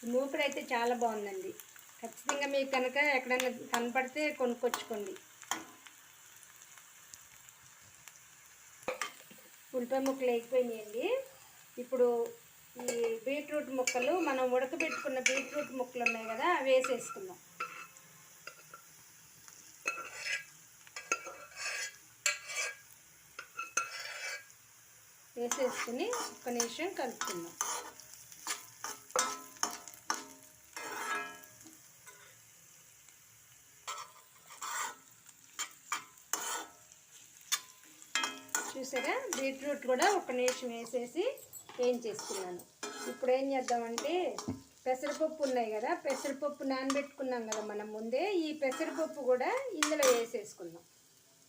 మూకుడు అయితే చాలా బాగుందండి. ఖచ్చితంగా మీకు కనుక ఎక్కడైనా కనపడితే కొనుక్కొచ్చుకోండి. ఉల్లిపాయ ముక్కలు వేగిపోయినాయండి. ఇప్పుడు ఈ బీట్రూట్ ముక్కలు, మనం ఉడకబెట్టుకున్న బీట్రూట్ ముక్కలు ఉన్నాయి కదా, అవి వేసేసుకుందాం. వేసేసుకుని ఒక్క నిమిషం కలుపుకుందాం. చూసారా, బీట్రూట్ కూడా ఒక్క నిమిషం వేసేసి వేయించేసుకున్నాను. ఇప్పుడు ఏం చేద్దామంటే, పెసరపప్పు ఉన్నాయి కదా, పెసరపప్పు నానబెట్టుకున్నాం కదా మనం ముందే, ఈ పెసరపప్పు కూడా ఇందులో వేసేసుకుందాం.